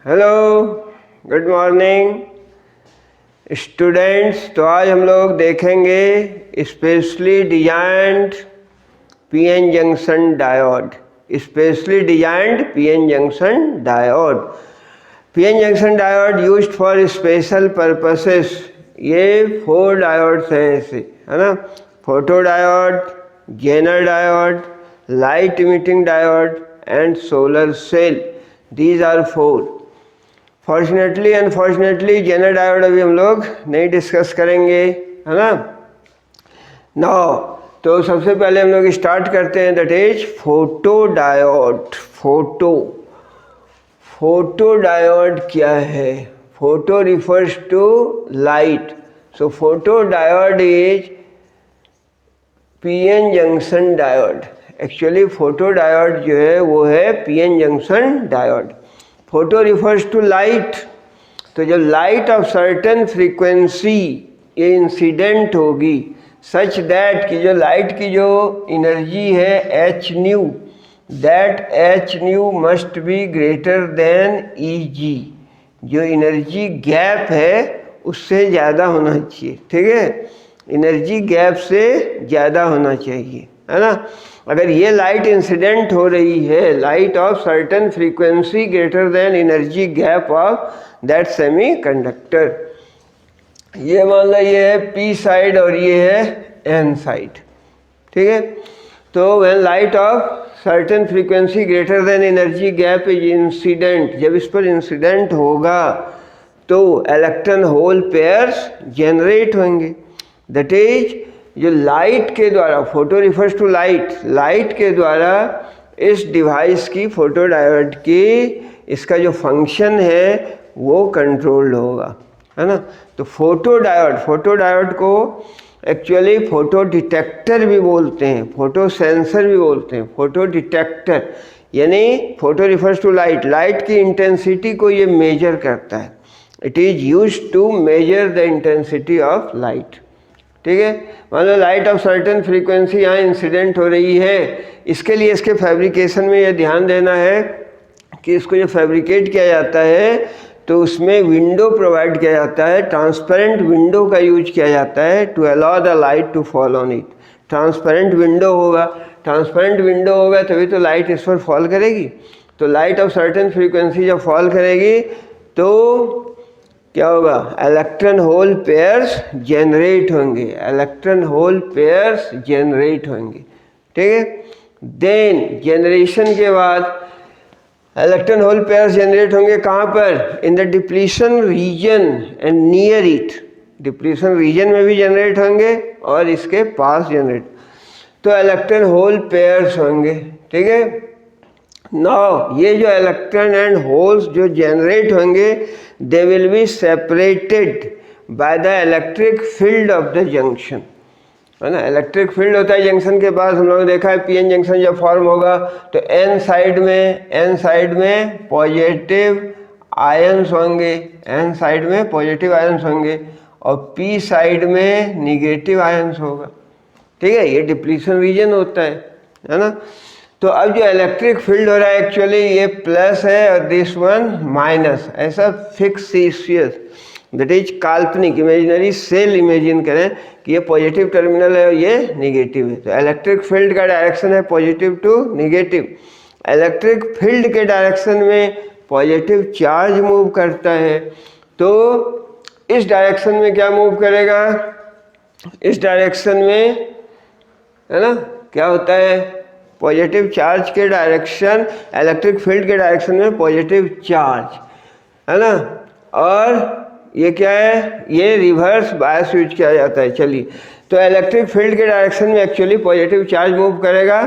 Hello, good morning students. तो आज हम लोग देखेंगे specially designed PN junction diode. Specially designed PN junction diode. PN junction diode used for special purposes. ये 4 diodes हैं ऐसे, है ना। Photo diode, zener diode, light emitting diode and solar cell. These are 4। Fortunately unfortunately zener diode अभी हम लोग नहीं discuss करेंगे, है ना। नाउ तो सबसे पहले हम लोग स्टार्ट करते हैं, that is photo diode. Photo diode क्या है? Photo refers to light. So photo diode is PN junction diode. Actually photo diode जो है वो है PN junction diode. Photo refers to light. तो जब लाइट ऑफ सर्टेन फ्रीक्वेंसी ये incident होगी सच दैट कि जो लाइट की जो एनर्जी है h nu, that h nu must be greater than E g. जो एनर्जी गैप है उससे ज़्यादा होना चाहिए, ठीक है। एनर्जी गैप से ज़्यादा होना चाहिए, है ना। अगर ये लाइट इंसिडेंट हो रही है, light of certain frequency greater than energy gap of that semi conductor, ये मान लो ये है पी साइड और ये है एन साइड, ठीक है। तो when light of certain frequency greater than energy gap is incident, जब इस पर इंसिडेंट होगा तो इलेक्ट्रॉन होल पेयर्स जनरेट होंगे। दैट इज जो लाइट के द्वारा, photo refers to light, light के द्वारा इस डिवाइस की, फोटो डायोड की, इसका जो फंक्शन है वो कंट्रोल्ड होगा, है ना। तो फोटो डायोड को एक्चुअली फोटो डिटेक्टर भी बोलते हैं, फोटो सेंसर भी बोलते हैं। फोटो डिटेक्टर यानी photo refers to light, light की इंटेंसिटी को ये मेजर करता है। It is used to measure the intensity of light, ठीक है। मान लो लाइट ऑफ सर्टेन फ्रीक्वेंसी यहाँ इंसिडेंट हो रही है, इसके लिए इसके फैब्रिकेशन में ये ध्यान देना है कि इसको जो फैब्रिकेट किया जाता है तो उसमें विंडो प्रोवाइड किया जाता है, ट्रांसपेरेंट विंडो का यूज किया जाता है to allow the light to fall on it. Transparent window होगा तभी तो लाइट इस पर फॉल करेगी। तो लाइट ऑफ सर्टेन फ्रीक्वेंसी जब फॉल करेगी तो क्या होगा? इलेक्ट्रॉन होल पेयर्स जनरेट होंगे, ठीक है। देन जनरेशन के बाद इलेक्ट्रॉन होल पेयर्स जनरेट होंगे कहाँ पर? इन the depletion reason and near it. Depletion region में भी जनरेट होंगे और इसके पास जनरेट, तो इलेक्ट्रॉन होल पेयर्स होंगे, ठीक है। नाउ ये जो इलेक्ट्रॉन एंड होल्स जो जनरेट होंगे दे will be separated by the electric field of the junction, है ना। इलेक्ट्रिक फील्ड होता है जंक्शन के पास। हम लोगों ने देखा है पीएन जंक्शन जब फॉर्म होगा तो एन साइड में पॉजिटिव आयंस होंगे, और पी साइड में निगेटिव आयंस होगा, ठीक है। ये डिप्लीशन रीजन होता है ना। तो अब जो इलेक्ट्रिक फील्ड हो रहा है एक्चुअली ये प्लस है और दिस वन माइनस, ऐसा फिक्सिशियस, दैट इज काल्पनिक, इमेजिनरी सेल इमेजिन करें कि ये पॉजिटिव टर्मिनल है और ये नेगेटिव है। तो इलेक्ट्रिक फील्ड का डायरेक्शन है positive to negative. Electric field के डायरेक्शन में पॉजिटिव चार्ज मूव करता है, तो इस डायरेक्शन में क्या मूव करेगा? इस डायरेक्शन में, है ना, क्या होता है? पॉजिटिव चार्ज के डायरेक्शन, इलेक्ट्रिक फील्ड के डायरेक्शन में पॉजिटिव चार्ज, है ना। और ये क्या है? ये रिवर्स बायस यूज किया जाता है। चलिए, तो इलेक्ट्रिक फील्ड के डायरेक्शन में एक्चुअली पॉजिटिव चार्ज मूव करेगा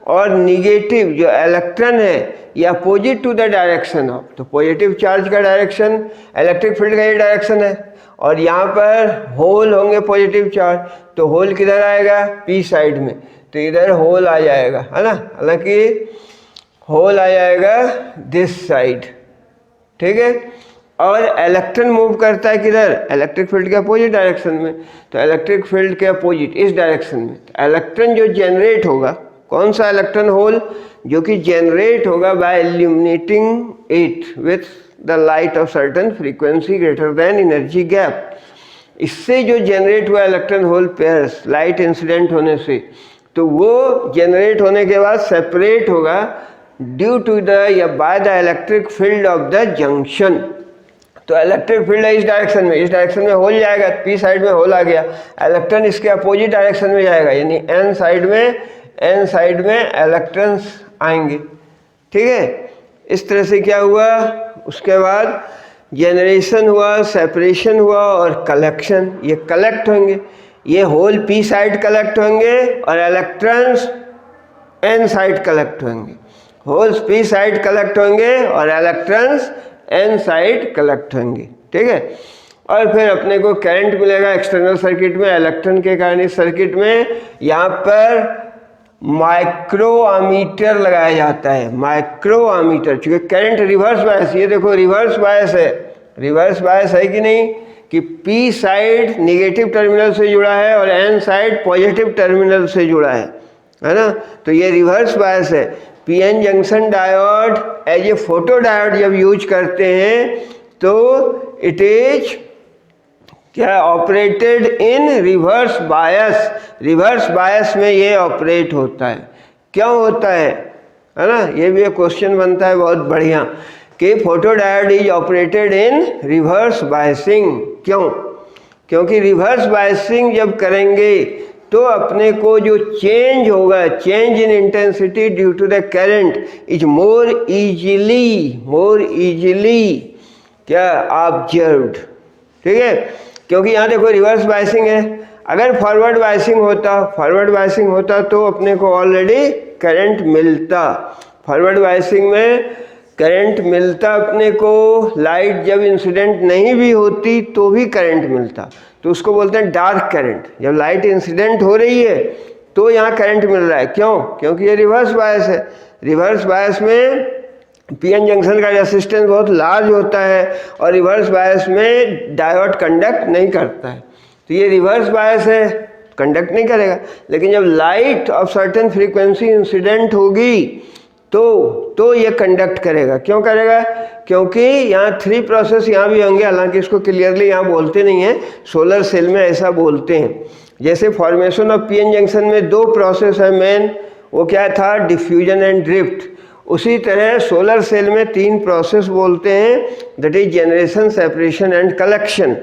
और निगेटिव जो इलेक्ट्रॉन है ये opposite to the direction of, तो पॉजिटिव चार्ज का डायरेक्शन इलेक्ट्रिक फील्ड का ये डायरेक्शन है, और यहाँ पर होल होंगे पॉजिटिव चार्ज, तो होल किधर आएगा? पी साइड में, तो इधर होल आ जाएगा, है ना। हालांकि होल आ जाएगा दिस साइड, ठीक है। और इलेक्ट्रॉन मूव करता है किधर? इलेक्ट्रिक फील्ड के अपोजिट डायरेक्शन में, तो इलेक्ट्रिक फील्ड के अपोजिट इस डायरेक्शन में इलेक्ट्रॉन जो जनरेट होगा, कौन सा इलेक्ट्रॉन होल? जो कि जनरेट होगा by illuminating it with the light of certain frequency greater than energy gap. इससे जो जनरेट हुआ electron hole pairs light incident होने से, तो वो जनरेट होने के बाद सेपरेट होगा ड्यू टू द या bye the electric field of the junction. तो इलेक्ट्रिक फील्ड है इस डायरेक्शन में होल जाएगा, पी साइड में होल आ गया, इलेक्ट्रॉन इसके अपोजिट डायरेक्शन में जाएगा, यानी एन साइड में इलेक्ट्रॉन्स आएंगे। ठीक है, इस तरह से क्या हुआ, उसके बाद जनरेशन हुआ, सेपरेशन हुआ और कलेक्शन। ये कलेक्ट होंगे, ये होल पी साइड कलेक्ट होंगे और इलेक्ट्रॉन्स एन साइड कलेक्ट होंगे। होल्स पी साइड कलेक्ट होंगे और इलेक्ट्रॉन्स एन साइड कलेक्ट होंगे। ठीक है, और फिर अपने को करंट मिलेगा एक्सटर्नल सर्किट में इलेक्ट्रॉन के कारण। इस सर्किट में यहाँ पर माइक्रो आमीटर लगाया जाता है, माइक्रो आमीटर, चूंकि करंट रिवर्स बायस, ये देखो रिवर्स बायस है कि नहीं, कि पी साइड निगेटिव टर्मिनल से जुड़ा है और एन साइड पॉजिटिव टर्मिनल से जुड़ा है ना, तो ये रिवर्स बायस है। PN junction diode as a photo diode जब यूज करते हैं तो इट इज क्या ऑपरेटेड इन रिवर्स बायस में ये ऑपरेट होता है। क्यों होता है ना, ये भी एक क्वेश्चन बनता है बहुत बढ़िया कि photo diode is operated in reverse biasing. क्यों? क्योंकि रिवर्स बायसिंग जब करेंगे तो अपने को जो चेंज होगा, change in intensity due to the current is more easily क्या ऑब्जर्व्ड। ठीक है, क्योंकि यहाँ देखो रिवर्स बायसिंग है, अगर फॉरवर्ड बायसिंग होता तो अपने को ऑलरेडी करंट मिलता। फॉरवर्ड बायसिंग में करंट मिलता अपने को, लाइट जब इंसिडेंट नहीं भी होती तो भी करंट मिलता, तो उसको बोलते हैं डार्क करंट। जब लाइट इंसिडेंट हो रही है तो यहाँ करंट मिल रहा है। क्यों? क्योंकि ये रिवर्स बायस है। रिवर्स बायस में पीएन जंक्शन का रेसिस्टेंस बहुत लार्ज होता है और रिवर्स बायस में डायोड कंडक्ट नहीं करता है, तो ये रिवर्स बायस है, कंडक्ट नहीं करेगा। लेकिन जब light of certain frequency incident होगी तो ये कंडक्ट करेगा। क्यों करेगा? क्योंकि यहाँ 3 प्रोसेस यहाँ भी होंगे, हालांकि इसको क्लियरली यहाँ बोलते नहीं हैं, सोलर सेल में ऐसा बोलते हैं। जैसे फॉर्मेशन ऑफ पीएन जंक्शन में 2 प्रोसेस है मेन, वो क्या था, डिफ्यूजन एंड ड्रिफ्ट। उसी तरह सोलर सेल में 3 प्रोसेस बोलते हैं, that is generation, separation and collection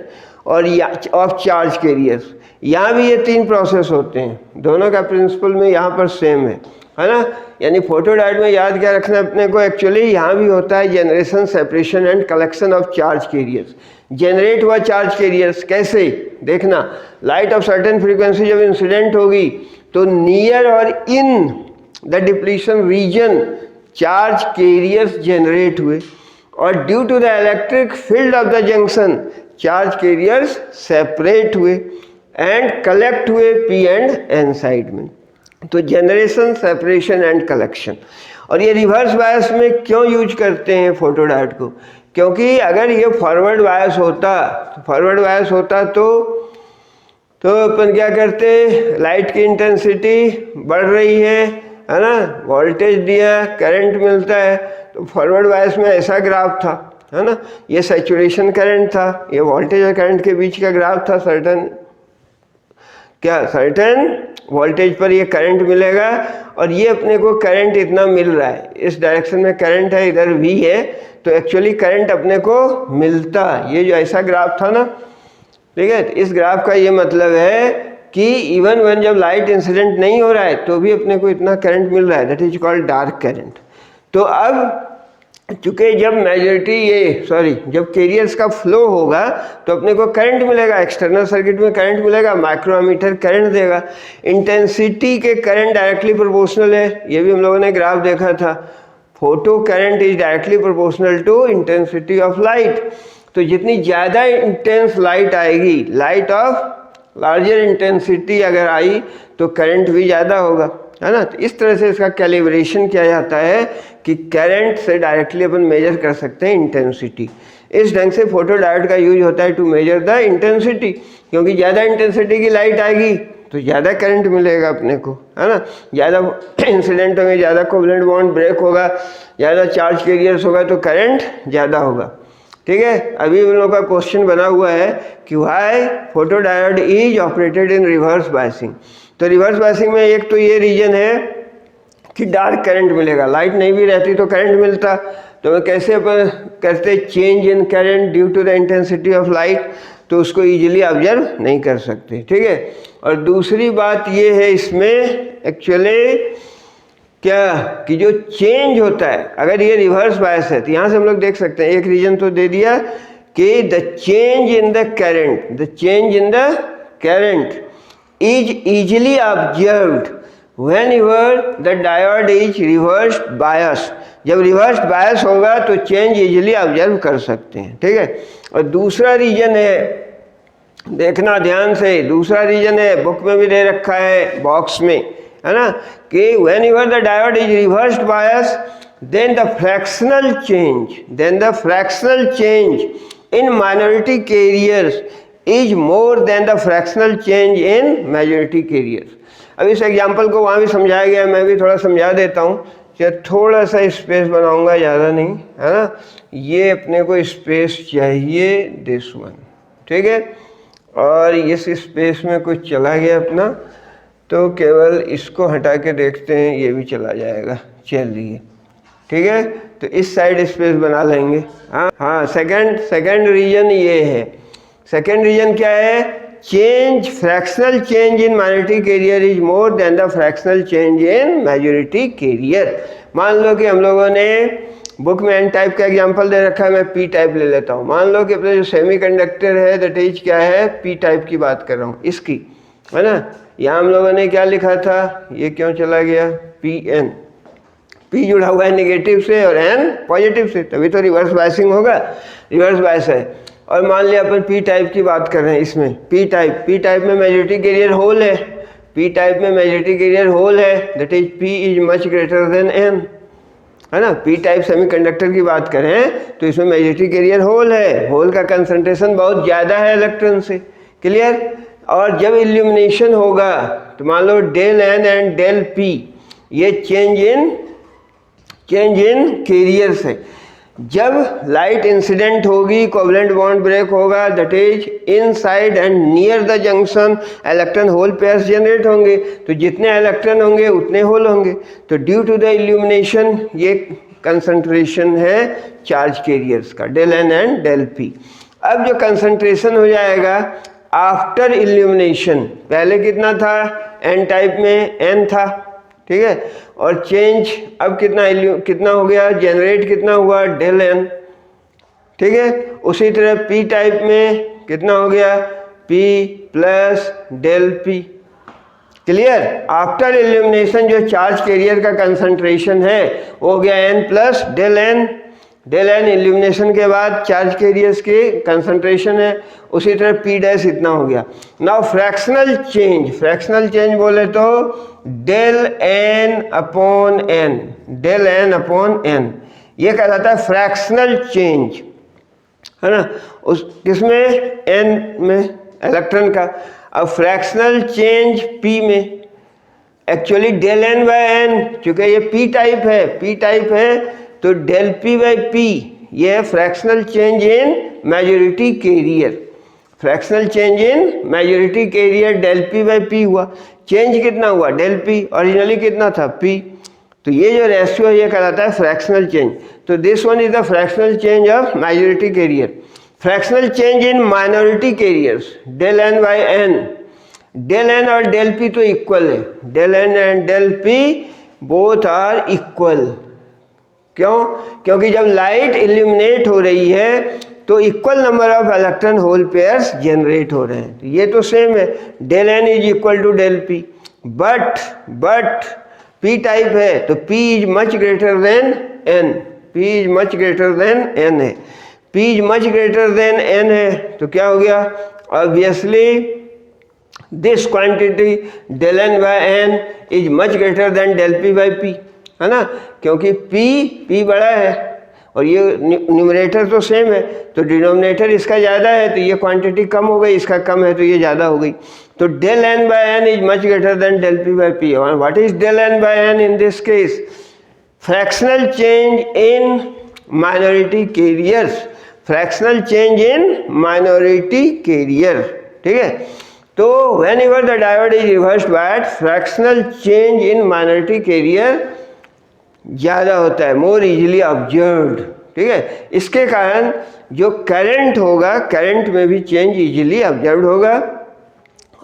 और ऑफ चार्ज कैरियर्स। यहाँ भी ये 3 प्रोसेस होते हैं, दोनों का प्रिंसिपल में यहाँ पर सेम है ना। यानी फोटो डायोड में याद क्या रखना अपने को, एक्चुअली यहाँ भी होता है generation, separation and collection of charge carriers. Generate हुआ चार्ज कैरियर्स कैसे देखना, लाइट ऑफ सर्टेन फ्रीक्वेंसी जब इंसिडेंट होगी तो नियर और in the depletion region charge carriers generate हुए और due to the electric field of the junction charge carriers separate हुए एंड कलेक्ट हुए पी एंड एन साइड में। तो जनरेशन, सेपरेशन एंड कलेक्शन। और ये रिवर्स बायस में क्यों यूज करते हैं फोटो डायोड को? क्योंकि अगर ये फॉरवर्ड बायस होता तो अपन क्या करते, लाइट की इंटेंसिटी बढ़ रही है ना, वोल्टेज दिया, करंट मिलता है, तो फॉरवर्ड बायस में ऐसा ग्राफ था, है ना, ये सैचुरेशन करंट था, ये वोल्टेज और करंट के बीच का ग्राफ था। सर्टेन वोल्टेज पर ये करंट मिलेगा और ये अपने को करंट इतना मिल रहा है, इस डायरेक्शन में करंट है, इधर V है, तो एक्चुअली करंट अपने को मिलता। ये जो ऐसा ग्राफ था ना, ठीक है, इस ग्राफ का ये मतलब है कि इवन वन जब लाइट इंसिडेंट नहीं हो रहा है तो भी अपने को इतना करंट मिल रहा है, that is called dark current. तो अब चूँकि जब कैरियर्स का फ्लो होगा तो अपने को करंट मिलेगा, एक्सटर्नल सर्किट में करंट मिलेगा, माइक्रोमीटर करंट देगा। इंटेंसिटी के करंट डायरेक्टली प्रोपोर्शनल है, ये भी हम लोगों ने ग्राफ देखा था। Photo current is directly proportional to intensity of light. तो जितनी ज़्यादा इंटेंस लाइट आएगी, लाइट ऑफ लार्जर इंटेंसिटी अगर आई तो करंट भी ज़्यादा होगा, है ना। तो इस तरह से इसका कैलिब्रेशन किया जाता है कि करंट से डायरेक्टली अपन मेजर कर सकते हैं इंटेंसिटी। इस ढंग से फोटो डायोड का यूज होता है टू मेजर द इंटेंसिटी, क्योंकि ज़्यादा इंटेंसिटी की लाइट आएगी तो ज़्यादा करंट मिलेगा अपने को, है ना। ज़्यादा इंसिडेंट होंगे, ज़्यादा कोवलेंट बॉन्ड ब्रेक होगा, ज़्यादा चार्ज कैरियर्स होगा तो करंट ज़्यादा होगा। ठीक है, अभी उन लोगों का क्वेश्चन बना हुआ है कि why photodiode is operated in reverse biasing. तो रिवर्स बायसिंग में एक तो ये रीजन है कि डार्क करंट मिलेगा, लाइट नहीं भी रहती तो करंट मिलता, तो कैसे अपन करते change in current due to the intensity of light, तो उसको इजीली ऑब्जर्व नहीं कर सकते। ठीक है, और दूसरी बात ये है इसमें एक्चुअली क्या कि जो चेंज होता है, अगर ये रिवर्स बायस है तो यहाँ से हम लोग देख सकते हैं, एक रीजन तो दे दिया कि the change in the current is easily observed whenever the diode is reversed bias. जब रिवर्स बायस होगा तो चेंज इजीली ऑब्जर्व कर सकते हैं। ठीक है, और दूसरा रीजन है, देखना ध्यान से, दूसरा रीजन है बुक में भी दे रखा है बॉक्स में, है ना, कि whenever the diode is reversed bias then the fractional change in minority carriers is more than the fractional change in majority carriers. अब इस एग्जाम्पल को वहाँ भी समझाया गया, मैं भी थोड़ा समझा देता हूँ, थोड़ा सा स्पेस बनाऊंगा, ज़्यादा नहीं, है ना। ये अपने को स्पेस चाहिए दिस वन, ठीक है, और इस स्पेस में कुछ चला गया अपना, तो केवल इसको हटा के देखते हैं, ये भी चला जाएगा, चलिए ठीक है। तो इस साइड स्पेस बना लेंगे। हाँ, सेकंड रीजन ये है। सेकंड रीजन क्या है? Fractional change in minority carrier is more than the fractional change in majority carrier. मान लो कि हम लोगों ने बुक में एन टाइप का एग्जांपल दे रखा है, मैं पी टाइप ले लेता हूँ। मान लो कि अपना जो सेमीकंडक्टर है दैट इज क्या है, पी टाइप की बात कर रहा हूँ इसकी, है ना। यहाँ हम लोगों ने क्या लिखा था, ये क्यों चला गया, पी एन, पी जुड़ा हुआ है नेगेटिव से और एन पॉजिटिव से, तभी तो रिवर्स बायसिंग होगा, रिवर्स बायस है। और मान लिया अपन पी टाइप की बात कर रहे हैं, इसमें पी टाइप में मेजॉरिटी कैरियर होल है, पी टाइप में मेजॉरिटी कैरियर होल है, that is P is much greater than N, है ना। पी टाइप सेमीकंडक्टर की बात करें तो इसमें मेजॉरिटी कैरियर होल है, होल का कंसंट्रेशन बहुत ज़्यादा है इलेक्ट्रॉन से, क्लियर। और जब इल्यूमिनेशन होगा तो मान लो del N and del p, ये चेंज इन कैरियर्स है। जब लाइट इंसिडेंट होगी, कोवलेंट बॉन्ड ब्रेक होगा, that is inside and near the junction electron hole pairs generate होंगे, तो जितने इलेक्ट्रॉन होंगे उतने होल होंगे। तो ड्यू टू द इल्यूमिनेशन ये कंसंट्रेशन है चार्ज कैरियर्स का, del N and del p. अब जो कंसंट्रेशन हो जाएगा आफ्टर इल्यूमिनेशन, पहले कितना था, एन टाइप में एन था, ठीक है, और चेंज अब कितना हो गया, जनरेट कितना हुआ, डेल एन, ठीक है। उसी तरह पी टाइप में कितना हो गया, P plus del P, clear. After illumination जो चार्ज कैरियर का कंसंट्रेशन है वो हो गया N plus del N. Del N illumination के बाद चार्ज कैरियर्स के कंसंट्रेशन है, उसी तरह पी डैश इतना हो गया। नाउ फ्रैक्शनल चेंज बोले तो डेल एन अपॉन एन, ये कहलाता है फ्रैक्शनल चेंज, है ना, उस किसमें, एन में इलेक्ट्रॉन का। अब फ्रैक्शनल चेंज पी में, actually del N by N, चूंकि ये पी टाइप है तो डेल पी बाई पी, ये है fractional change in majority carrier. Fractional change in majority carrier del P by P हुआ, चेंज कितना हुआ, डेल पी, ओरिजिनली कितना था, पी। तो ये जो रेशियो ये कहलाता है फ्रैक्शनल चेंज। तो this one is the fractional change of majority carrier. Fractional change in minority carriers, del N by N, del N और डेल पी तो इक्वल है, del N and del P both are equal. क्यों? क्योंकि जब light illuminate हो रही है तो equal number of electron hole pairs generate हो रहे हैं, तो ये तो सेम है, del N is equal to del P. But P type है तो P is much greater than N, P is much greater than N है, P is much greater than N है, तो क्या हो गया, obviously this quantity del N by N is much greater than del P by P, है ना, क्योंकि P बड़ा है और ये न्यूमरेटर तो सेम है, तो डिनोमिनेटर इसका ज़्यादा है तो ये क्वांटिटी कम हो गई, इसका कम है तो ये ज़्यादा हो गई। तो del N by N is much greater than del P by P. What is del N by N in this case? Fractional change in minority carriers, fractional change in minority carrier, ठीक है। तो whenever the diode is reversed biased, fractional change in minority carrier ज़्यादा होता है, more easily observed, ठीक है। इसके कारण जो करंट होगा, करंट में भी चेंज इजीली ऑब्जर्व्ड होगा।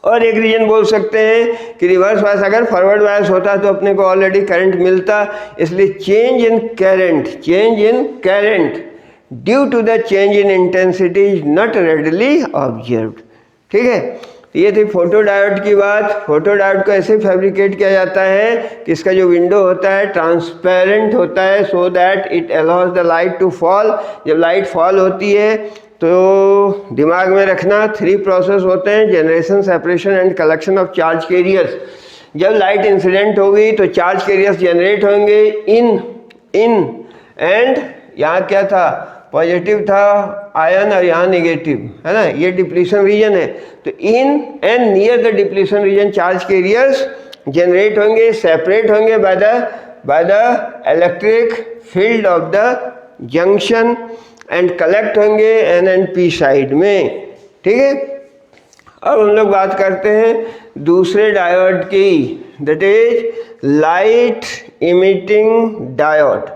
और एक रीजन बोल सकते हैं कि रिवर्स बायस, अगर फॉरवर्ड बायस होता तो अपने को ऑलरेडी करंट मिलता, इसलिए change in current due to the change in intensity is not readily observed, ठीक है। ये थी फोटो डायोड की बात। फोटो डायोड को ऐसे फैब्रिकेट किया जाता है कि इसका जो विंडो होता है ट्रांसपेरेंट होता है, so that it allows the light to fall. जब लाइट फॉल होती है तो दिमाग में रखना 3 प्रोसेस होते हैं, generation, separation and collection of charge carriers. जब लाइट इंसिडेंट होगी तो चार्ज कैरियर्स जनरेट होंगे इन एंड यहाँ क्या था, पॉजिटिव था आयन और यहाँ नेगेटिव, है ना, ये डिप्लीशन रीजन है। तो in and near the depletion region charge carriers generate होंगे, सेपरेट होंगे bye the electric field of the junction and collect होंगे एन एंड पी साइड में, ठीक है। अब हम लोग बात करते हैं दूसरे डायोड की, that is light emitting diode,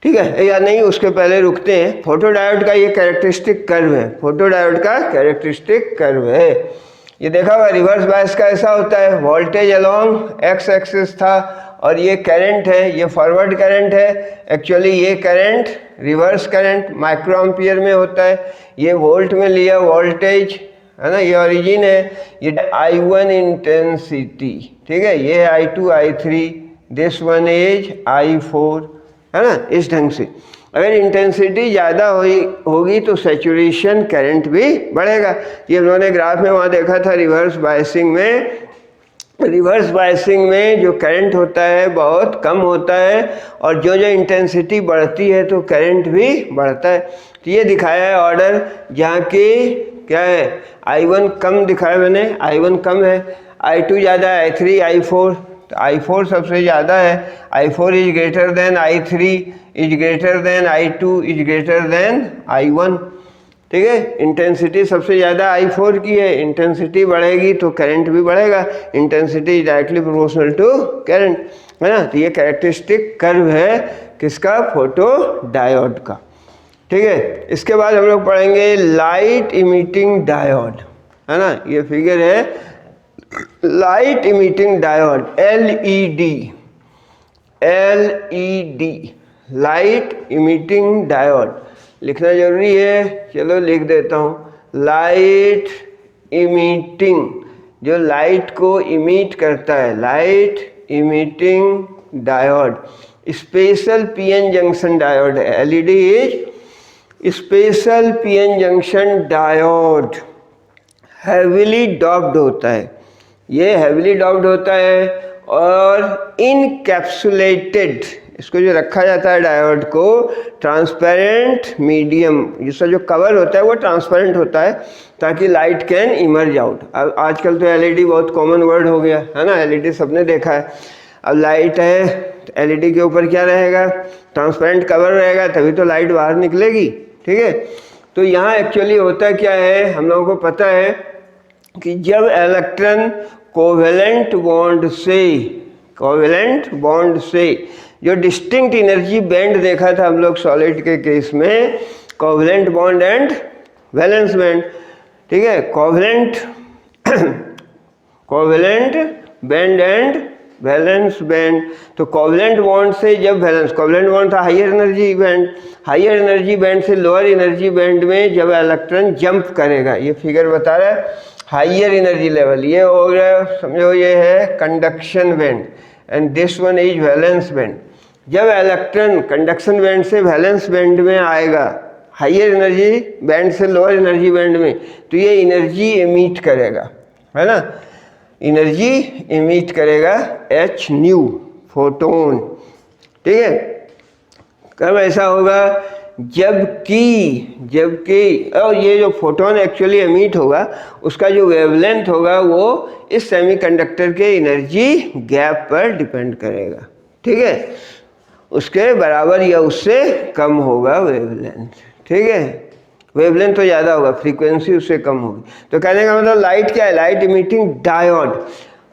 ठीक है। या नहीं, उसके पहले रुकते हैं। फोटो डायोड का ये कैरेक्टरिस्टिक कर्व है, फोटो डायोड का कैरेक्टरिस्टिक कर्व है। ये देखा हुआ रिवर्स बायस का ऐसा होता है, वोल्टेज अलोंग एक्स एक्सिस था और ये करंट है, ये फॉरवर्ड करंट है। एक्चुअली ये current reverse current micro ampere में होता है, ये वोल्ट में लिया वोल्टेज, है ना, ये ओरिजिन है, ये I1 इंटेंसिटी, ठीक है, ये I2 I3, this one is I4, है ना। इस ढंग से अगर इंटेंसिटी ज़्यादा होगी तो सैचुरेशन करंट भी बढ़ेगा। ये उन्होंने ग्राफ में वहाँ देखा था रिवर्स बायसिंग में, रिवर्स बायसिंग में जो करंट होता है बहुत कम होता है और जो इंटेंसिटी बढ़ती है तो करंट भी बढ़ता है। तो ये दिखाया है ऑर्डर, जहाँ की क्या है, I1 कम दिखाया मैंने, I1 कम है, I2 ज़्यादा है, I3 I4, तो I4 सबसे ज़्यादा है, I4 is greater than I3 is greater than I2 is greater than I1, ठीक है। इंटेंसिटी सबसे ज़्यादा I4 की है, इंटेंसिटी बढ़ेगी तो करंट भी बढ़ेगा, intensity is directly proportional to current, है ना। तो ये कैरेक्टरिस्टिक कर्व है किसका, फोटो डायोड का, ठीक है। इसके बाद हम लोग पढ़ेंगे लाइट इमिटिंग डायोड, है ना। ये फिगर है light emitting diode, LED, light emitting diode लिखना जरूरी है, चलो लिख देता हूँ। लाइट इमिटिंग, जो लाइट को इमिट करता है, light emitting diode special PN junction diode है। LED is special PN junction diode, heavily doped होता है, ये हैविली डॉप्ड होता है और इनकैप्सुलेटेड, इसको जो रखा जाता है डायोड को ट्रांसपेरेंट मीडियम, जिसका जो कवर होता है वो ट्रांसपेरेंट होता है ताकि लाइट कैन इमर्ज आउट। अब आजकल तो LED बहुत कॉमन वर्ड हो गया है ना, LED सबने देखा है। अब लाइट है तो LED के ऊपर क्या रहेगा, ट्रांसपेरेंट कवर रहेगा, तभी तो लाइट बाहर निकलेगी, ठीक है। तो यहाँ एक्चुअली होता क्या है, हम लोगों को पता है कि जब इलेक्ट्रॉन कोवेलेंट बॉन्ड से जो डिस्टिंक्ट एनर्जी बैंड देखा था हम लोग सॉलिड के केस में, covalent bond and valence band, ठीक है, covalent band and valence band. तो कोवेलेंट बॉन्ड से जब वैलेंस, कोवेलेंट बॉन्ड था higher energy band, higher energy band से लोअर एनर्जी बैंड में जब इलेक्ट्रॉन जंप करेगा, ये फिगर बता रहा है हायर एनर्जी लेवल, ये हो गया समझो, ये है conduction band and this one is valence band. जब इलेक्ट्रॉन कंडक्शन बैंड से वैलेंस बैंड में आएगा, हायर एनर्जी बैंड से लोअर एनर्जी बैंड में, तो ये एनर्जी एमिट करेगा, है ना, एनर्जी एमिट करेगा h न्यू फोटोन, ठीक है। कब ऐसा होगा? जबकि और ये जो फोटोन एक्चुअली एमिट होगा उसका जो वेवलेंथ होगा वो इस सेमीकंडक्टर के एनर्जी गैप पर डिपेंड करेगा, ठीक है? उसके बराबर या उससे कम होगा वेवलेंथ, ठीक है? वेवलेंथ तो ज़्यादा होगा, फ्रीक्वेंसी उससे कम होगी। तो कहने का मतलब लाइट क्या है? Light emitting diode.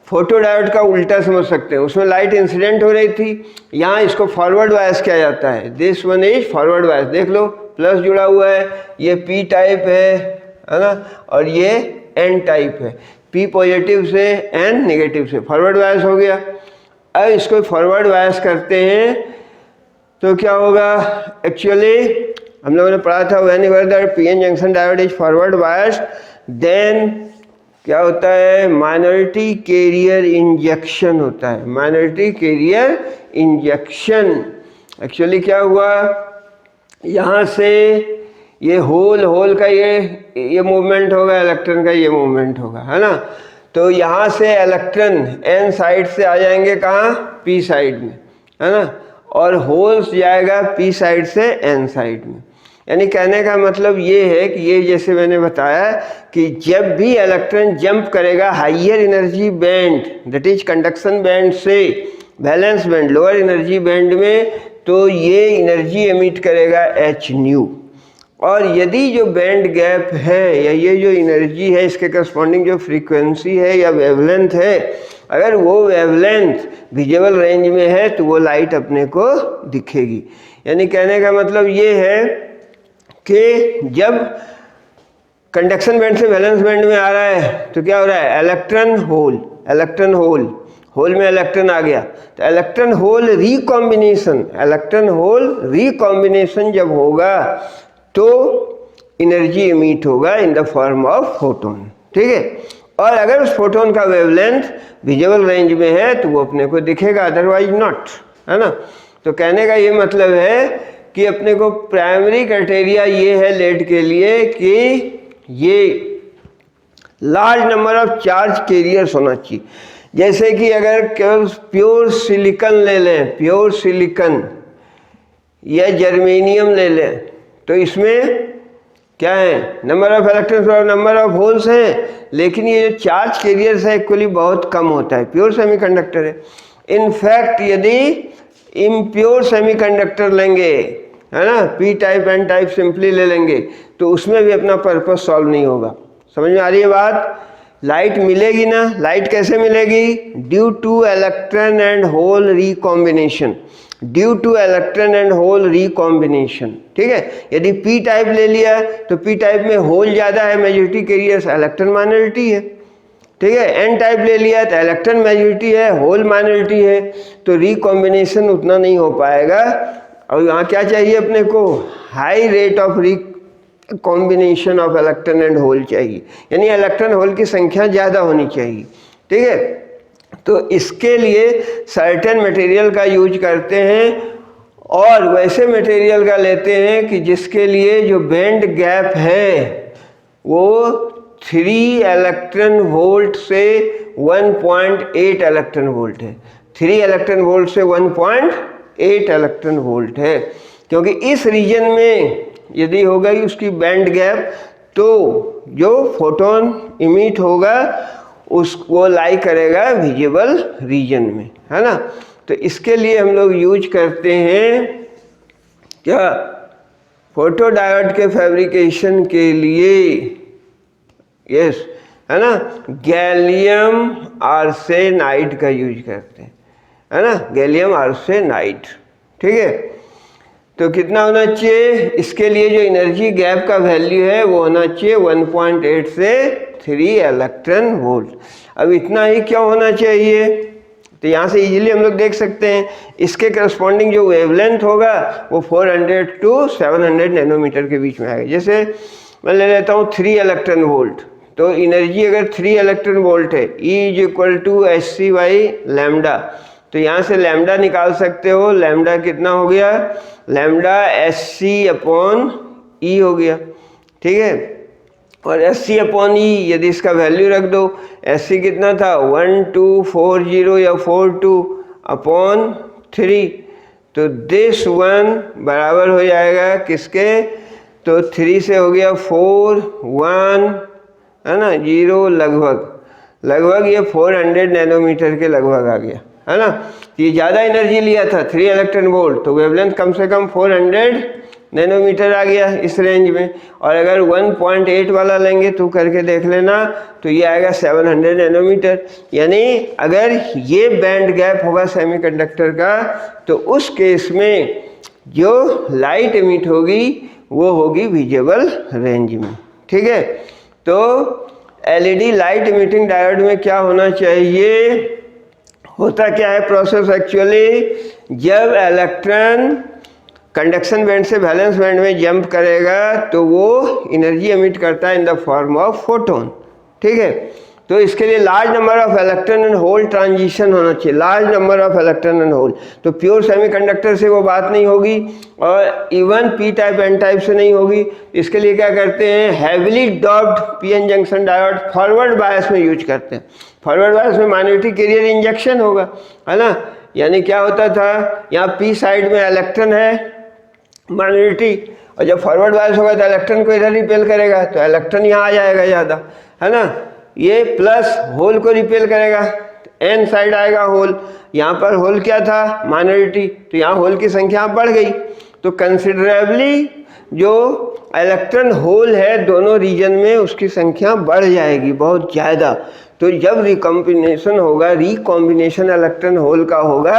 Photo diode का उल्टा समझ सकते हैं, उसमें लाइट इंसिडेंट हो रही थी, यहाँ इसको फॉरवर्ड वायस किया जाता है। This one is forward bias, देख लो प्लस जुड़ा हुआ है, ये पी टाइप है ना, और ये एन टाइप है, पी पॉजिटिव से एन नेगेटिव से, फॉरवर्ड वायस हो गया। अब इसको फॉरवर्ड वायस करते हैं तो क्या होगा? एक्चुअली हम लोगों ने पढ़ा था whenever the PN junction diode is forward bias then क्या होता है? माइनॉरिटी कैरियर इंजेक्शन होता है, माइनॉरिटी कैरियर इंजेक्शन। एक्चुअली क्या हुआ, यहाँ से ये होल का ये मूवमेंट होगा, इलेक्ट्रॉन का ये मूवमेंट होगा, है ना? तो यहाँ से इलेक्ट्रॉन एन साइड से आ जाएंगे कहाँ? पी साइड में, है ना? और होल्स जाएगा पी साइड से एन साइड में। यानी कहने का मतलब ये है कि ये जैसे मैंने बताया कि जब भी इलेक्ट्रॉन जंप करेगा higher energy band, that is conduction band, से valence band lower energy band में, तो ये एनर्जी एमिट करेगा एच न्यू। और यदि जो बैंड गैप है या ये जो एनर्जी है इसके करस्पॉन्डिंग जो फ्रीक्वेंसी है या वेवलेंथ है, अगर वो वेवलेंथ विजिबल रेंज में है तो वो लाइट अपने को दिखेगी। यानी कहने का मतलब ये है कि जब कंडक्शन बैंड से वैलेंस बैंड में आ रहा है तो क्या हो रहा है? इलेक्ट्रॉन होल में इलेक्ट्रॉन आ गया, तो इलेक्ट्रॉन होल रिकॉम्बिनेशन जब होगा तो एनर्जी इमिट होगा इन द फॉर्म ऑफ फोटोन, ठीक है? और अगर उस फोटोन का वेवलेंथ विजिबल रेंज में है तो वो अपने को दिखेगा, अदरवाइज नॉट, है ना? तो कहने का ये मतलब है कि अपने को प्राइमरी क्राइटेरिया ये है लेड के लिए कि ये large number of charge carriers होना चाहिए। जैसे कि अगर केवल प्योर सिलिकॉन ले लें, प्योर सिलिकॉन या जर्मेनियम ले लें, तो इसमें क्या है? नंबर ऑफ इलेक्ट्रॉन्स और नंबर ऑफ होल्स हैं, लेकिन ये जो चार्ज कैरियर्स है एक्चुअली बहुत कम होता है, प्योर सेमीकंडक्टर है। इनफैक्ट यदि इम्प्योर सेमीकंडक्टर लेंगे, है ना, P type N type simply ले लेंगे, तो उसमें भी अपना पर्पस सॉल्व नहीं होगा। समझ में आ रही है बात? लाइट मिलेगी ना, लाइट कैसे मिलेगी? Due to electron and hole recombination, due to electron and hole recombination, ठीक है? यदि पी टाइप ले लिया तो पी टाइप में होल ज़्यादा है, मेजॉरिटी कैरियर्स, इलेक्ट्रॉन माइनॉरिटी है, ठीक है? एन टाइप ले लिया तो इलेक्ट्रॉन मेजॉरिटी है, होल माइनॉरिटी है, तो रिकॉम्बिनेशन उतना नहीं हो पाएगा। और यहाँ क्या चाहिए अपने को? High rate of combination of electron and hole चाहिए, यानी इलेक्ट्रॉन होल की संख्या ज़्यादा होनी चाहिए, ठीक है? तो इसके लिए सर्टेन मटेरियल का यूज करते हैं, और वैसे मटेरियल का लेते हैं कि जिसके लिए जो बैंड गैप है वो 3 इलेक्ट्रॉन वोल्ट से 1.8 इलेक्ट्रॉन वोल्ट है, 3 इलेक्ट्रॉन वोल्ट से 1.8 इलेक्ट्रॉन वोल्ट है। क्योंकि इस रीजन में यदि होगा कि उसकी बैंड गैप, तो जो फोटोन इमिट होगा उसको लाई करेगा विजिबल रीजन में, है ना? तो इसके लिए हम लोग यूज करते हैं क्या? फोटो डायोड के फैब्रिकेशन के लिए, यस, है ना, गैलियम आर्सेनाइड का यूज करते हैं, है ना, गैलियम आर्सेनाइड, ठीक है? तो कितना होना चाहिए? इसके लिए जो एनर्जी गैप का वैल्यू है वो होना चाहिए 1.8 से 3 इलेक्ट्रॉन वोल्ट। अब इतना ही क्यों होना चाहिए? तो यहाँ से इजीली हम लोग देख सकते हैं, इसके करस्पॉन्डिंग जो वेवलेंथ होगा वो 400 टू 700 नैनोमीटर के बीच में आएगा। जैसे मैं ले लेता हूँ 3 इलेक्ट्रॉन वोल्ट, तो एनर्जी अगर 3 इलेक्ट्रॉन वोल्ट है, E=hc/λ, तो यहाँ से लैम्डा निकाल सकते हो। लैम्डा कितना हो गया? लैम्डा Hc/E हो गया, ठीक है? और Hc/E यदि इसका वैल्यू रख दो, Hc कितना था? 1240 या 42/3, तो दिस वन बराबर हो जाएगा किसके, तो 3 से हो गया 4 1 है ना 0 लगभग ये 400 नैनोमीटर के लगभग आ गया है ना। ये ज़्यादा एनर्जी लिया था 3 इलेक्ट्रॉन वोल्ट, तो वेवलेंथ कम से कम 400 नैनोमीटर आ गया इस रेंज में। और अगर 1.8 वाला लेंगे तो करके देख लेना, तो ये आएगा 700 नैनोमीटर। यानी अगर ये बैंड गैप होगा सेमीकंडक्टर का, तो उस केस में जो लाइट इमिट होगी वो होगी विजिबल रेंज में। ठीक है, तो एलईडी लाइट इमिटिंग डायोड में क्या होना चाहिए, होता क्या है प्रोसेस एक्चुअली, जब इलेक्ट्रॉन कंडक्शन बैंड से वैलेंस बैंड में जंप करेगा तो वो एनर्जी एमिट करता है in the form of photon. ठीक है, तो इसके लिए large number of electron and hole transition होना चाहिए, large number of electron and hole. तो प्योर सेमीकंडक्टर से वो बात नहीं होगी, और even P type N type से नहीं होगी। इसके लिए क्या करते हैं, heavily doped PN junction diode forward bias में यूज करते हैं। फॉरवर्ड बायस में माइनॉरिटी कैरियर इंजेक्शन होगा, है ना। यानी क्या होता था, यहाँ पी साइड में इलेक्ट्रॉन है माइनॉरिटी, और जब फॉरवर्ड बायस होगा तो इलेक्ट्रॉन को इधर रिपेल करेगा, तो इलेक्ट्रॉन यहाँ आ जाएगा ज़्यादा, है ना। ये प्लस होल को रिपेल करेगा, एन साइड आएगा होल, यहाँ पर होल क्या था माइनॉरिटी, तो यहाँ होल की संख्या बढ़ गई। तो कंसिडरेबली जो इलेक्ट्रॉन होल है दोनों रीजन में उसकी संख्या बढ़ जाएगी बहुत ज़्यादा। तो जब रिकॉम्बिनेशन होगा, रिकॉम्बिनेशन इलेक्ट्रॉन होल का होगा,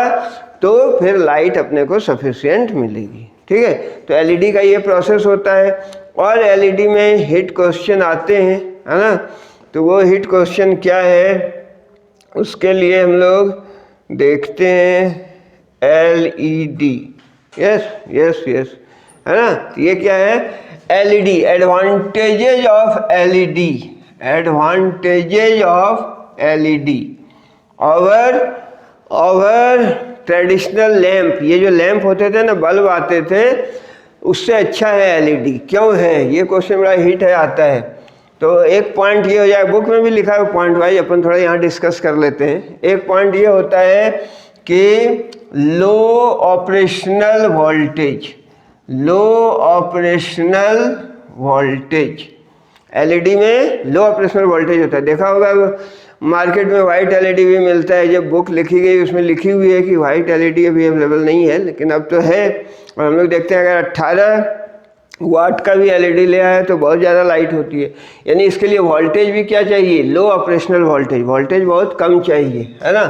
तो फिर लाइट अपने को सफिशिएंट मिलेगी। ठीक है, तो एलईडी का ये प्रोसेस होता है। और एलईडी में हिट क्वेश्चन आते हैं, है ना। तो वो हिट क्वेश्चन क्या है, उसके लिए हम लोग देखते हैं एलईडी। यस यस यस, है ना। तो ये क्या है, LED, advantages of LED, advantages of LED over traditional lamp. ये जो लैंप होते थे ना, बल्ब आते थे, उससे अच्छा है एलईडी। क्यों है, ये क्वेश्चन बड़ा हिट है, आता है। तो एक पॉइंट ये हो जाए, बुक में भी लिखा है पॉइंट वाइज, अपन थोड़ा यहाँ डिस्कस कर लेते हैं। एक पॉइंट ये होता है कि लो ऑपरेशनल वोल्टेज, लो ऑपरेशनल वोल्टेज, एलईडी में लो ऑपरेशनल वोल्टेज होता है। देखा होगा मार्केट में वाइट एलईडी भी मिलता है। जब बुक लिखी गई उसमें लिखी हुई है कि वाइट एलईडी अभी अवेलेबल नहीं है, लेकिन अब तो है। और हम लोग देखते हैं अगर 18 वाट का भी एलईडी ले आया तो बहुत ज़्यादा लाइट होती है। यानी इसके लिए वोल्टेज भी क्या चाहिए, लो ऑपरेशनल वोल्टेज, वोल्टेज बहुत कम चाहिए, है ना।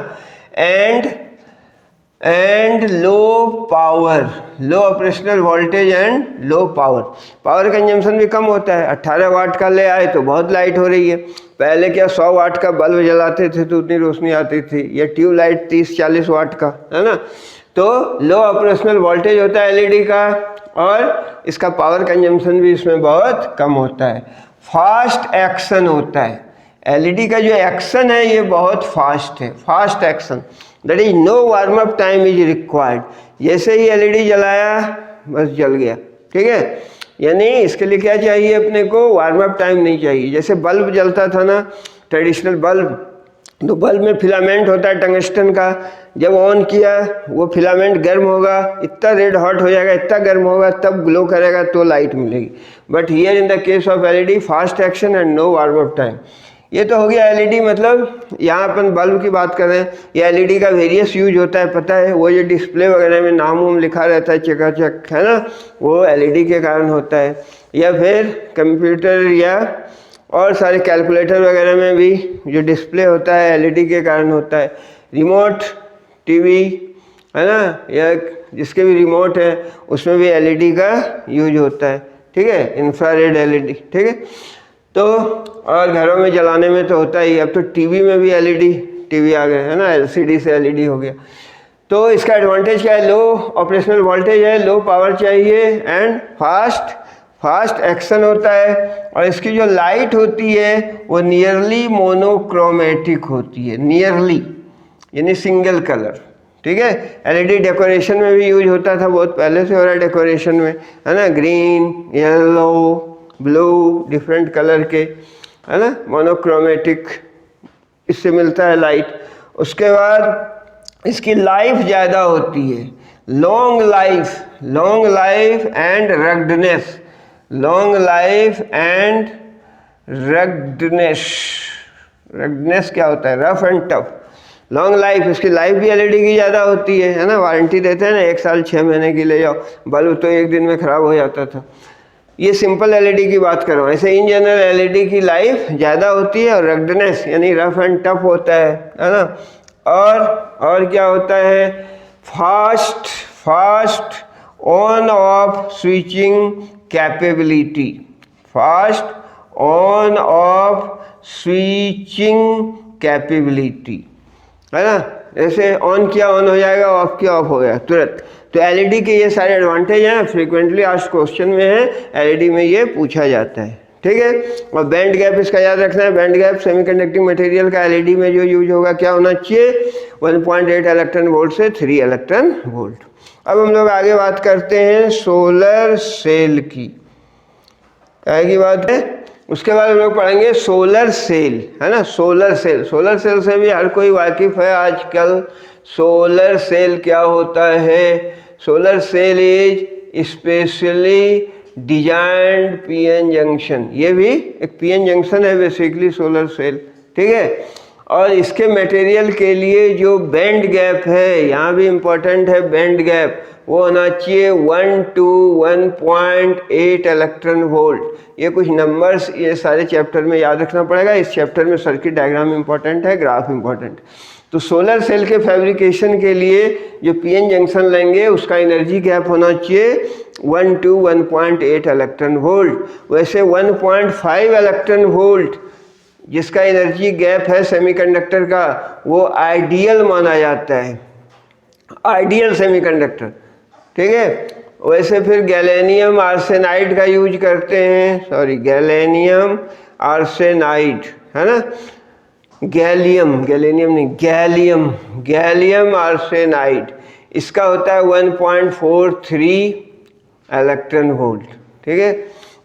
And low power, low operational voltage and low power, power consumption भी कम होता है। 18 वाट का ले आए तो बहुत लाइट हो रही है। पहले क्या 100 वाट का बल्ब जलाते थे तो उतनी रोशनी आती थी, ये ट्यूब लाइट 30-40 वाट का, है ना। तो लो ऑपरेशनल वोल्टेज होता है एलईडी का, और इसका पावर कंजम्पशन भी इसमें बहुत कम होता है। फास्ट एक्शन होता है एलईडी का, जो एक्शन है ये बहुत फास्ट है, fast action, that is no warm up time is required. जैसे ही एलईडी जलाया बस जल गया। ठीक है, यानी इसके लिए क्या चाहिए अपने को, वार्म अप टाइम नहीं चाहिए। जैसे बल्ब जलता था ना, ट्रेडिशनल बल्ब, तो बल्ब में फिलामेंट होता है टंगस्टन का, जब ऑन किया वो फिलामेंट गर्म होगा, इतना रेड हॉट हो जाएगा, इतना गर्म होगा, तब ग्लो करेगा तो लाइट मिलेगी। But here in the case of LED fast action and no warm up time. ये तो हो गया एलईडी, मतलब यहाँ अपन बल्ब की बात कर रहे हैं। ये एलईडी का वेरियस यूज होता है, पता है, वो जो डिस्प्ले वगैरह में नाम वाम लिखा रहता है चकाचक, है ना, वो एलईडी के कारण होता है। या फिर कंप्यूटर या और सारे कैलकुलेटर वगैरह में भी जो डिस्प्ले होता है एलईडी के कारण होता है। रिमोट टीवी, है ना, या जिसके भी रिमोट है उसमें भी एलईडी का यूज होता है। ठीक है, इंफ्रारेड एलईडी। ठीक है, तो और घरों में जलाने में तो होता ही। अब तो टीवी में भी एलईडी टीवी आ गए, है ना, एलसीडी से एलईडी हो गया। तो इसका एडवांटेज क्या है, लो ऑपरेशनल वोल्टेज है, लो पावर चाहिए, एंड फास्ट एक्शन होता है। और इसकी जो लाइट होती है वो नियरली मोनोक्रोमेटिक होती है, नियरली यानी सिंगल कलर। ठीक है, एलईडी डेकोरेशन में भी यूज होता था, बहुत पहले से हो रहा है डेकोरेशन में, है ना, green, yellow, blue, different colour के, है ना, मोनोक्रोमेटिक, इससे मिलता है लाइट। उसके बाद इसकी लाइफ ज़्यादा होती है, long life and ruggedness, long life and ruggedness. Ruggedness क्या होता है? Rough and tough. Long life, इसकी लाइफ भी एलईडी की ज़्यादा होती है ना, वारंटी देते हैं ना 1 साल 6 महीने की ले जाओ, बल्ब तो 1 दिन में ख़राब हो जाता था। ये सिंपल एलईडी की बात कर रहा हूँ। ऐसे इन जनरल एलईडी की लाइफ ज़्यादा होती है और रग्डनेस यानी रफ एंड टफ होता है ना। और क्या होता है? Fast on off switching capability, fast on off switching capability, है ना। जैसे ऑन किया ऑन हो जाएगा, ऑफ किया ऑफ हो गया तुरंत। तो एलईडी के ये सारे एडवांटेज हैं, फ्रीक्वेंटली आस्क्ड क्वेश्चन में है, एलईडी में ये पूछा जाता है, ठीक है। और बैंड गैप इसका याद रखना है। बैंड गैप सेमीकंडक्टिंग मटेरियल का एलईडी में जो यूज होगा क्या होना चाहिए? 1.8 इलेक्ट्रॉन वोल्ट से 3 इलेक्ट्रॉन वोल्ट। अब हम लोग आगे बात करते हैं सोलर सेल की। क्या की बात है? उसके बाद हम लोग पढ़ेंगे सोलर सेल, है ना। सोलर सेल से भी हर कोई वाकिफ है आजकल। सोलर सेल क्या होता है? Solar cell is specially designed PN junction. ये भी एक पीएन जंक्शन है बेसिकली सोलर सेल, ठीक है। और इसके मटेरियल के लिए जो बैंड गैप है, यहाँ भी इम्पोर्टेंट है बैंड गैप, वो होना चाहिए 1 to 1.8 इलेक्ट्रॉन वोल्ट। ये कुछ नंबर्स ये सारे चैप्टर में याद रखना पड़ेगा। इस चैप्टर में सर्किट डायग्राम इम्पोर्टेंट है, ग्राफ इम्पोर्टेंट। तो सोलर सेल के फैब्रिकेशन के लिए जो पीएन जंक्शन लेंगे उसका एनर्जी गैप होना चाहिए 1 to 1.8 इलेक्ट्रॉन वोल्ट। वैसे 1.5 इलेक्ट्रॉन वोल्ट जिसका एनर्जी गैप है सेमीकंडक्टर का, वो आइडियल माना जाता है, आइडियल सेमीकंडक्टर, ठीक है। वैसे फिर गैलेनियम आर्सेनाइड का यूज करते हैं, गैलेनियम आर्सेनाइड, है ना। गैलियम आर्सेनाइड, इसका होता है 1.43 इलेक्ट्रॉन वोल्ट, ठीक है।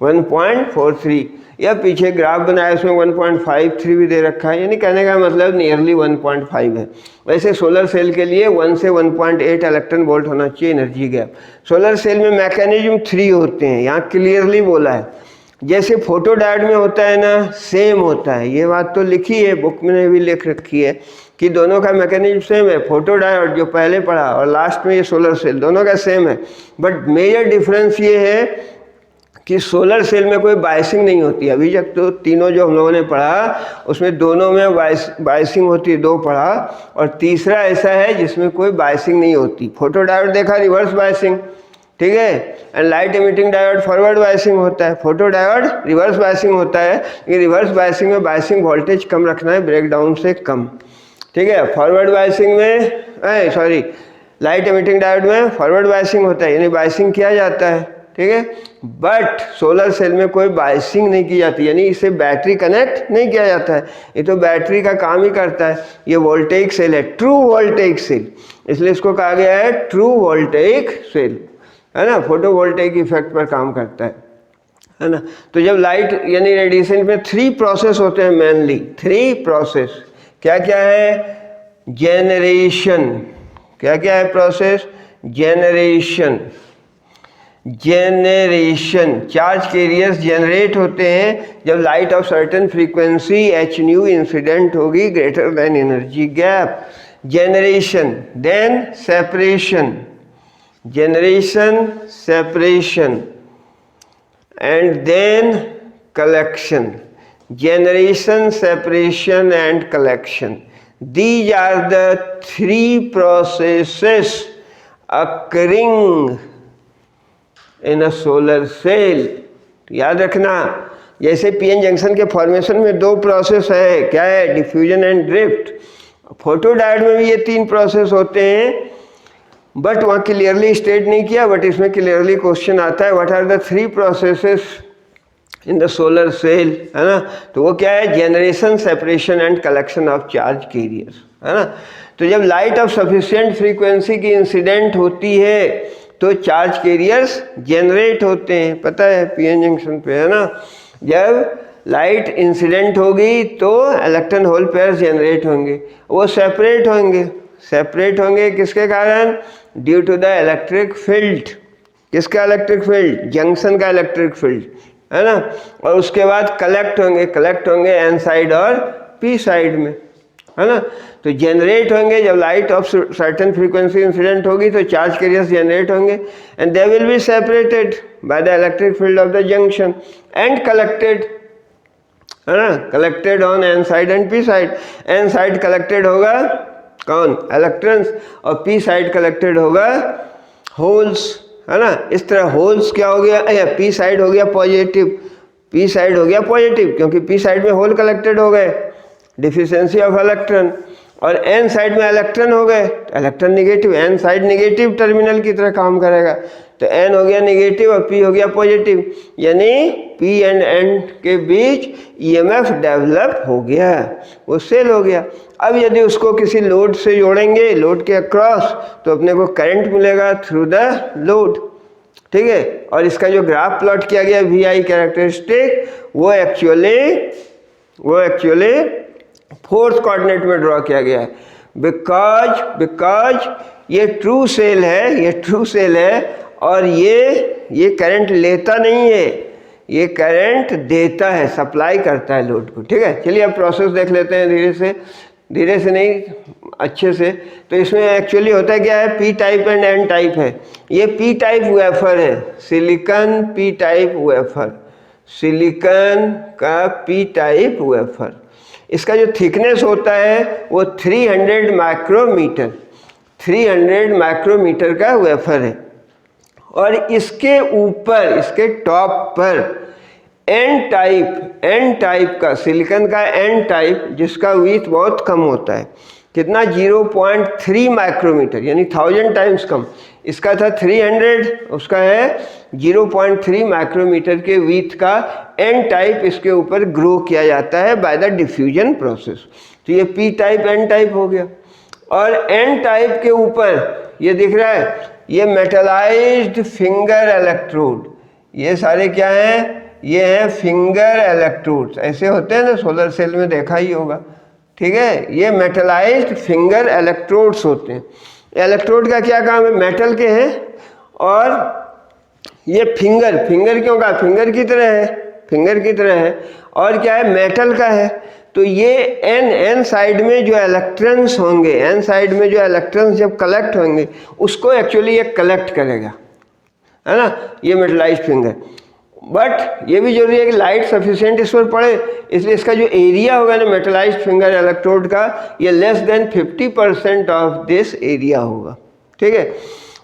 1.43, या पीछे ग्राफ बनाया उसमें 1.53 भी दे रखा है, यानी कहने का मतलब नियरली 1.5 है। वैसे सोलर सेल के लिए 1 से 1.8 इलेक्ट्रॉन वोल्ट होना चाहिए एनर्जी गैप। सोलर सेल में मैकेनिज्म 3 होते हैं, यहाँ क्लियरली बोला है। जैसे फोटो डायोड में होता है ना, सेम होता है। ये बात तो लिखी है, बुक में भी लिख रखी है कि दोनों का मैकेनिज्म सेम है। फोटो डायोड जो पहले पढ़ा और लास्ट में ये सोलर सेल, दोनों का सेम है। बट मेजर डिफरेंस ये है कि सोलर सेल में कोई बायसिंग नहीं होती। अभी तक तो तीनों जो हम लोगों ने पढ़ा उसमें दोनों में बायसिंग होती है, 2 पढ़ा, और तीसरा ऐसा है जिसमें कोई बायसिंग नहीं होती। फोटो डायोड देखा, रिवर्स बायसिंग, ठीक है। And light emitting diode forward biasing होता है, फोटो डायोड रिवर्स बायसिंग होता है। लेकिन रिवर्स बायसिंग में बायसिंग वोल्टेज कम रखना है, ब्रेकडाउन से कम, ठीक है। फॉरवर्ड बायसिंग में लाइट इमिटिंग डायोड में फॉरवर्ड बायसिंग होता है, यानी बायसिंग किया जाता है, ठीक है। बट सोलर सेल में कोई बायसिंग नहीं की जाती, यानी इसे बैटरी कनेक्ट नहीं किया जाता है। ये तो बैटरी का काम ही करता है। ये वोल्टेइक सेल है, ट्रू वोल्टेइक सेल, इसलिए इसको कहा गया है ट्रू वोल्टेइक सेल, है ना। फोटो वोल्टेइक इफेक्ट पर काम करता है ना। तो जब लाइट यानी रेडिएशन में 3 प्रोसेस होते हैं, मेनली 3 प्रोसेस। क्या क्या है? जेनरेशन, क्या क्या है process? Generation, charge carriers generate होते हैं जब light of certain frequency H nu incident होगी greater than energy gap. Generation, then separation, and then collection. Generation, separation and collection. These are the 3 processes occurring in a solar cell. याद रखना, जैसे PN junction के formation में 2 process है, क्या है? Diffusion and drift. Photo diode में भी ये 3 प्रोसेस होते हैं, बट वहाँ क्लियरली स्टेट नहीं किया, बट इसमें क्लियरली क्वेश्चन आता है what are the 3 processes in the solar cell, है ना। तो वो क्या है? Generation, separation and collection of charge carriers, है ना। तो जब लाइट ऑफ सफिशिएंट फ्रीक्वेंसी की इंसिडेंट होती है तो चार्ज कैरियर्स जनरेट होते हैं, पता है पीएन जंक्शन पे, है ना। जब लाइट इंसिडेंट होगी तो इलेक्ट्रॉन होल पेयर्स जनरेट होंगे, वो सेपरेट होंगे, सेपरेट होंगे किसके कारण? Due to the electric field. किसका इलेक्ट्रिक फील्ड? जंक्शन का इलेक्ट्रिक फील्ड, है ना। और उसके बाद कलेक्ट होंगे एन साइड और पी साइड में, है ना। तो जनरेट होंगे जब light of certain frequency incident होगी तो चार्ज कैरियर्स जनरेट होंगे and they will be separated by the electric field of the junction and collected, है ना, collected on N side and P side. N side collected होगा कौन? Electrons, और P side collected होगा holes, है ना। इस तरह होल्स क्या हो गया? पी साइड हो गया पॉजिटिव, पी साइड हो गया पॉजिटिव क्योंकि पी साइड में होल कलेक्टेड हो गए, डिफिशिएंसी ऑफ इलेक्ट्रॉन। और एन साइड में इलेक्ट्रॉन हो गए तो electron negative, N side negative terminal की तरह काम करेगा, तो एन हो गया निगेटिव और पी हो गया पॉजिटिव, यानी पी एंड एन के बीच ईएमएफ डेवलप हो गया, वो सेल हो गया। अब यदि उसको किसी लोड से जोड़ेंगे, लोड के अक्रॉस, तो अपने को करंट मिलेगा थ्रू द लोड, ठीक है। और इसका जो ग्राफ प्लॉट किया गया वी आई कैरेक्टरिस्टिक, वो एक्चुअली फोर्थ कोऑर्डिनेट में ड्रॉ किया गया है, बिकॉज ये ट्रू सेल है, और ये करंट लेता नहीं है, ये करंट देता है, सप्लाई करता है लोड को, ठीक है। चलिए अब प्रोसेस देख लेते हैं धीरे से नहीं, अच्छे से। तो इसमें एक्चुअली होता है क्या है? P type and N type है। ये पी टाइप वेफर है, silicon P type wafer, silicon का पी टाइप वेफर। इसका जो थिकनेस होता है वो 300 माइक्रोमीटर का वेफर है, और इसके ऊपर, इसके टॉप पर एन टाइप का, सिलिकॉन का एन टाइप, जिसका विड्थ बहुत कम होता है, कितना? 0.3 माइक्रोमीटर, यानी 1000 टाइम्स कम। इसका था 300, उसका है 0.3 माइक्रोमीटर के विड्थ का एन टाइप इसके ऊपर ग्रो किया जाता है बाय द डिफ्यूजन प्रोसेस। तो ये पी टाइप एन टाइप हो गया। और एन टाइप के ऊपर ये दिख रहा है, ये मेटलाइज्ड फिंगर इलेक्ट्रोड, ये सारे क्या हैं? ये हैं फिंगर इलेक्ट्रोड्स, ऐसे होते हैं ना, सोलर सेल में देखा ही होगा, ठीक है। ये मेटलाइज्ड फिंगर इलेक्ट्रोड्स होते हैं। इलेक्ट्रोड का क्या काम है? मेटल के हैं, और ये फिंगर क्यों कहा? फिंगर की तरह है, और क्या है? मेटल का है। तो ये एन साइड में जो इलेक्ट्रॉन्स होंगे, एन साइड में जो इलेक्ट्रॉन्स जब कलेक्ट होंगे, उसको एक्चुअली ये कलेक्ट करेगा, है ना, ये मेटलाइज्ड फिंगर। बट ये भी जरूरी है कि लाइट सफिशिएंट इस पर पड़े, इसलिए इसका जो एरिया होगा ना मेटलाइज्ड फिंगर इलेक्ट्रोड का, ये less than 50% of this area होगा, ठीक है।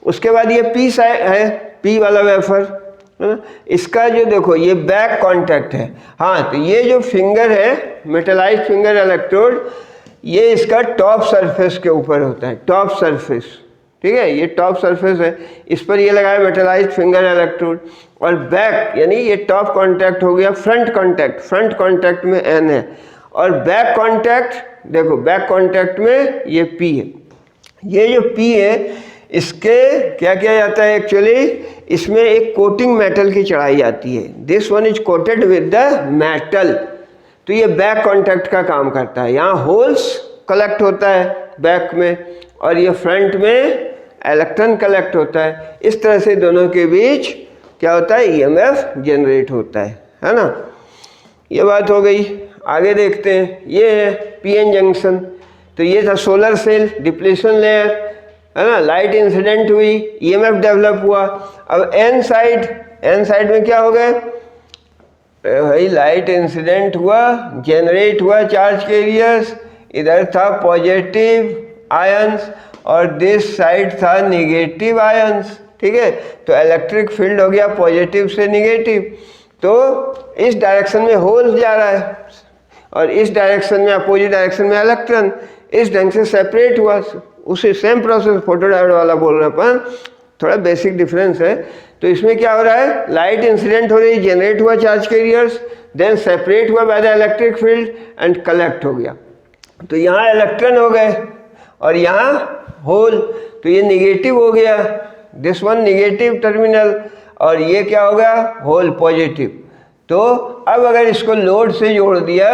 उसके बाद ये पी है, पी वाला वेफर, है ना। इसका जो देखो ये बैक कांटेक्ट है, हाँ, तो ये जो फिंगर है मेटलाइज्ड फिंगर इलेक्ट्रोड, ये इसका टॉप सरफेस के ऊपर होता है, टॉप सरफेस, ठीक है। ये टॉप सरफेस है, इस पर ये लगा है मेटलाइज्ड फिंगर इलेक्ट्रोड। और बैक यानी ये टॉप कांटेक्ट हो गया, फ्रंट कांटेक्ट में एन है, और बैक कांटेक्ट देखो, बैक कांटेक्ट में ये पी है। ये जो पी है इसके क्या किया जाता है? एक्चुअली इसमें एक कोटिंग मेटल की चढ़ाई जाती है, this one is coated with the metal. तो ये बैक कांटेक्ट का काम करता है, यहाँ होल्स कलेक्ट होता है बैक में, और ये फ्रंट में इलेक्ट्रॉन कलेक्ट होता है। इस तरह से दोनों के बीच क्या होता है? ईएमएफ जनरेट होता है ना। ये बात हो गई। आगे देखते हैं, ये है पीएन जंक्शन। तो ये था सोलर सेल, डिप्लीशन लेयर, है ना, लाइट इंसिडेंट हुई, ईएमएफ डेवलप हुआ। अब एन साइड में क्या हो गए भाई? लाइट इंसिडेंट हुआ, जनरेट हुआ चार्ज कैरियर्स, इधर था पॉजिटिव आयंस और दिस साइड था निगेटिव आयंस, ठीक है। तो इलेक्ट्रिक फील्ड हो गया पॉजिटिव से निगेटिव। तो इस डायरेक्शन में होल जा रहा है और इस डायरेक्शन में, अपोजिट डायरेक्शन में इलेक्ट्रॉन। इस ढंग से सेपरेट हुआ, उसी सेम प्रोसेस फोटोडायोड वाला बोल रहे हैं, पर थोड़ा बेसिक डिफरेंस है। तो इसमें क्या हो रहा है? लाइट इंसिडेंट हो रही, जनरेट हुआ चार्ज कैरियर्स, देन सेपरेट हुआ bye the electric field and collect हो गया। तो यहाँ इलेक्ट्रॉन हो गए और यहाँ होल, तो ये निगेटिव हो गया, दिस वन निगेटिव टर्मिनल, और ये क्या होगा? Hole positive. तो अब अगर इसको लोड से जोड़ दिया,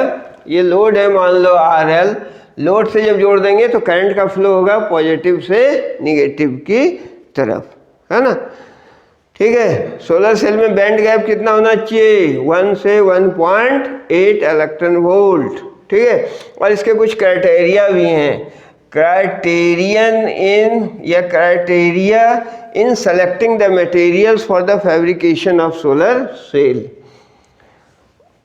ये लोड है मान लो RL, लोड से जब जोड़ देंगे तो करंट का फ्लो होगा पॉजिटिव से निगेटिव की तरफ, है ना। ठीक है, सोलर सेल में बैंड गैप कितना होना चाहिए, 1 से 1.8 इलेक्ट्रॉन वोल्ट। ठीक है, और इसके कुछ क्राइटेरिया भी हैं, criteria in selecting the materials for the fabrication of solar cell.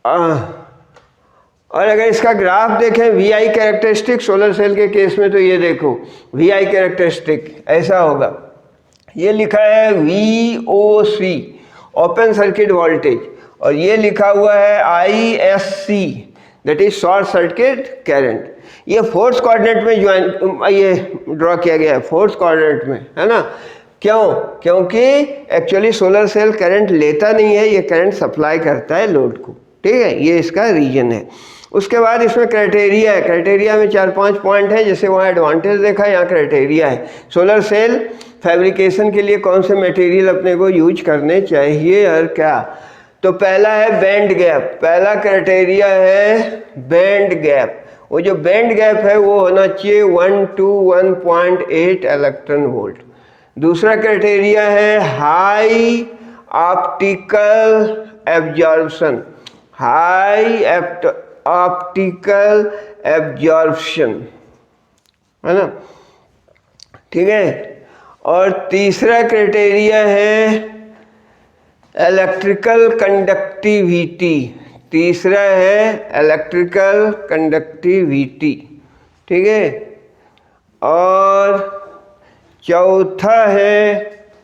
और अगर इसका ग्राफ देखें VI कैरेक्टरिस्टिक सोलर सेल के केस में, तो ये देखो VI कैरेक्टरिस्टिक ऐसा होगा, ये लिखा है VOC ओपन सर्किट वोल्टेज, और ये लिखा हुआ है ISC that is short circuit current. ये फोर्थ क्वाड्रेंट में ये ड्रॉ किया गया है, फोर्थ क्वाड्रेंट में, है ना। क्यों? क्योंकि एक्चुअली सोलर सेल करंट लेता नहीं है, ये करंट सप्लाई करता है लोड को। ठीक है, ये इसका रीजन है। उसके बाद इसमें क्राइटेरिया है, क्राइटेरिया में 4-5 पॉइंट है, जैसे वहाँ एडवांटेज देखा, यहाँ क्राइटेरिया है। सोलर सेल फैब्रिकेशन के लिए कौन से मटेरियल अपने को यूज करने चाहिए और क्या। तो पहला है बैंड गैप, पहला क्राइटेरिया है बैंड गैप। वो जो बैंड गैप है वो होना चाहिए 1 to 1.8 इलेक्ट्रॉन वोल्ट। दूसरा क्राइटेरिया है high optical absorption, high optical absorption, है ना। ठीक है, और तीसरा क्राइटेरिया है इलेक्ट्रिकल कंडक्टिविटी, तीसरा है इलेक्ट्रिकल कंडक्टिविटी। ठीक है, और चौथा है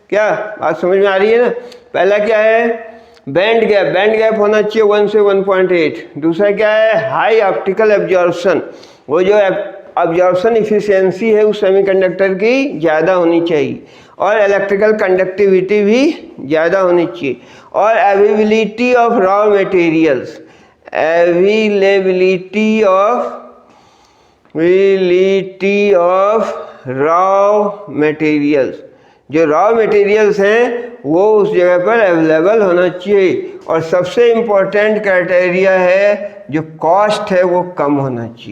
क्या, बात समझ में आ रही है ना। पहला क्या है बैंड गैप, बैंड गैप होना चाहिए 1 से 1.8। दूसरा क्या है हाई ऑप्टिकल एब्जॉर्प्शन, वो जो एब्जॉर्प्शन इफिशियंसी है उस सेमीकंडक्टर की ज़्यादा होनी चाहिए, और इलेक्ट्रिकल कंडक्टिविटी भी ज़्यादा होनी चाहिए, और availability of raw materials, availability of raw materials, जो रॉ मटेरियल्स हैं वो उस जगह पर अवेलेबल होना चाहिए। और सबसे इम्पोर्टेंट क्राइटेरिया है जो कॉस्ट है वो कम होना चाहिए।